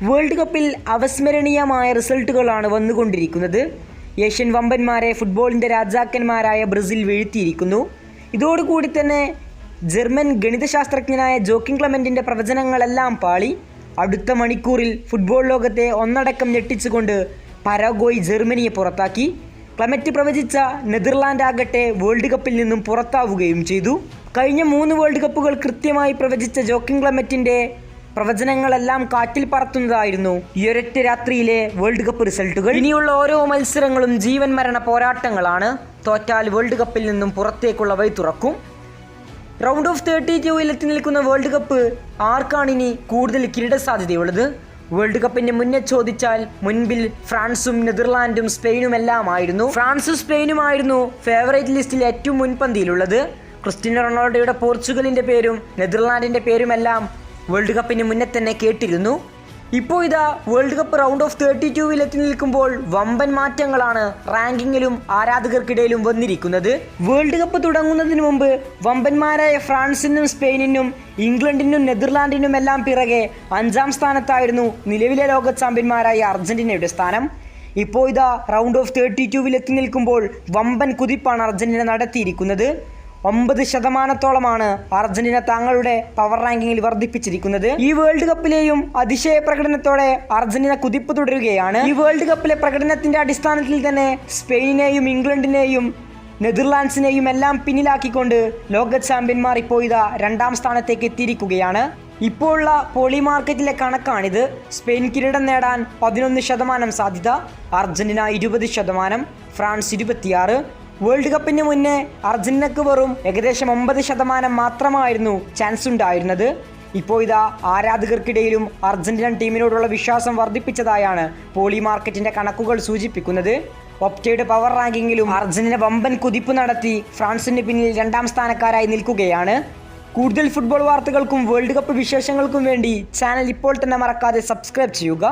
World കപ്പിൽ അവസ്മരണീയമായ റിസൾട്ടുകളാണ് വന്നുകൊണ്ടിരിക്കുന്നത്. ഏഷ്യൻ വമ്പന്മാരെ ഫുട്ബോളിൻ്റെ രാജാക്കന്മാരായ ബ്രസീൽ വീഴ്ത്തിയിരിക്കുന്നു. ഇതോടുകൂടി തന്നെ ജർമ്മൻ ഗണിതശാസ്ത്രജ്ഞനായ ജോക്കിം ക്ലെമൻറ്റിൻ്റെ പ്രവചനങ്ങളെല്ലാം പാളി. അടുത്ത മണിക്കൂറിൽ ഫുട്ബോൾ ലോകത്തെ ഒന്നടക്കം ഞെട്ടിച്ചുകൊണ്ട് പരാഗ്വേ ജർമ്മനിയെ പുറത്താക്കി. ക്ലെമറ്റ് പ്രവചിച്ച നെതർലാൻഡ് ആകട്ടെ വേൾഡ് കപ്പിൽ നിന്നും പുറത്താവുകയും ചെയ്തു. കഴിഞ്ഞ 3 വേൾഡ് കപ്പുകൾ കൃത്യമായി പ്രവചിച്ച ജോക്കിം ക്ലെമറ്റിൻ്റെ പ്രവചനങ്ങളെല്ലാം കാറ്റിൽ പറത്തുന്നതായിരുന്നു ഈ ഒരൊറ്റ രാത്രിയിലെ വേൾഡ് കപ്പ് റിസൾട്ടുകൾ. ഇനിയുള്ള ഓരോ മത്സരങ്ങളും ജീവൻ മരണ പോരാട്ടങ്ങളാണ്. തോറ്റാൽ വേൾഡ് കപ്പിൽ നിന്നും പുറത്തേക്കുള്ള വഴി തുറക്കും. റൗണ്ട് ഓഫ് 32 എത്തി നിൽക്കുന്ന വേൾഡ് കപ്പ് ആർക്കാണിനി കൂടുതൽ കിരീട സാധ്യതയുള്ളത്? വേൾഡ് കപ്പിന് മുന്നേ ചോദിച്ചാൽ മുൻപിൽ ഫ്രാൻസും നെതർലാൻഡും സ്പെയിനുമെല്ലാം ആയിരുന്നു. ഫ്രാൻസും സ്പെയിനുമായിരുന്നു ഫേവറേറ്റ് ലിസ്റ്റിൽ ഏറ്റവും മുൻപന്തിയിലുള്ളത്. ക്രിസ്റ്റ്യാനോ റൊണാൾഡോയുടെ പോർച്ചുഗലിൻ്റെ പേരും നെതർലാൻഡിൻ്റെ പേരുമെല്ലാം വേൾഡ് കപ്പിന് മുന്നേ തന്നെ കേട്ടിരുന്നു. ഇപ്പോൾ ഇതാ വേൾഡ് കപ്പ് റൗണ്ട് ഓഫ് 32 എത്തി നിൽക്കുമ്പോൾ വമ്പൻ മാറ്റങ്ങളാണ് റാങ്കിങ്ങിലും ആരാധകർക്കിടയിലും വന്നിരിക്കുന്നത്. വേൾഡ് കപ്പ് തുടങ്ങുന്നതിന് മുമ്പ് വമ്പന്മാരായ ഫ്രാൻസിനും സ്പെയിനിനും ഇംഗ്ലണ്ടിനും നെതർലാൻഡിനും എല്ലാം പിറകെ 5ാം സ്ഥാനത്തായിരുന്നു നിലവിലെ ലോക ചാമ്പ്യന്മാരായ അർജന്റീനയുടെ സ്ഥാനം. ഇപ്പോൾ ഇതാ റൗണ്ട് ഓഫ് 32 എത്തി നിൽക്കുമ്പോൾ വമ്പൻ കുതിപ്പാണ് അർജന്റീന നടത്തിയിരിക്കുന്നത്. 9% അർജന്റീന തങ്ങളുടെ പവർ റാങ്കിങ്ങിൽ വർദ്ധിപ്പിച്ചിരിക്കുന്നത്. ഈ വേൾഡ് കപ്പിലെയും അതിശയ പ്രകടനത്തോടെ അർജന്റീന കുതിപ്പ് തുടരുകയാണ്. ഈ വേൾഡ് കപ്പിലെ പ്രകടനത്തിന്റെ അടിസ്ഥാനത്തിൽ തന്നെ സ്പെയിനിനെയും ഇംഗ്ലണ്ടിനെയും നെതർലാൻഡ്സിനെയും എല്ലാം പിന്നിലാക്കിക്കൊണ്ട് ലോക ചാമ്പ്യന്മാർ ഇപ്പോൾ ഇതാ 2ാം സ്ഥാനത്തേക്ക് എത്തിയിരിക്കുകയാണ്. ഇപ്പോൾ ഉള്ള പോളി മാർക്കറ്റിലെ കണക്കാണിത്. സ്പെയിൻ കിരീടം നേടാൻ 11% സാധ്യത, അർജന്റീന 20%, ഫ്രാൻസ് 26%. വേൾഡ് കപ്പിന് മുന്നേ അർജന്റീനക്ക് വെറും ഏകദേശം 9% മാത്രമായിരുന്നു ചാൻസ് ഉണ്ടായിരുന്നത്. ഇപ്പോൾ ഇതാ ആരാധകർക്കിടയിലും അർജന്റീനൻ ടീമിനോടുള്ള വിശ്വാസം വർദ്ധിപ്പിച്ചതായാണ് പോളി മാർക്കറ്റിന്റെ കണക്കുകൾ സൂചിപ്പിക്കുന്നത്. ഒപ്റ്റയുടെ പവർ റാങ്കിങ്ങിലും അർജന്റീന വമ്പൻ കുതിപ്പ് നടത്തി ഫ്രാൻസിന് പിന്നിൽ 2ാം സ്ഥാനക്കാരായി നിൽക്കുകയാണ്. കൂടുതൽ ഫുട്ബോൾ വാർത്തകൾക്കും വേൾഡ് കപ്പ് വിശേഷങ്ങൾക്കും വേണ്ടി ചാനൽ ഇപ്പോൾ തന്നെ മറക്കാതെ സബ്സ്ക്രൈബ് ചെയ്യുക.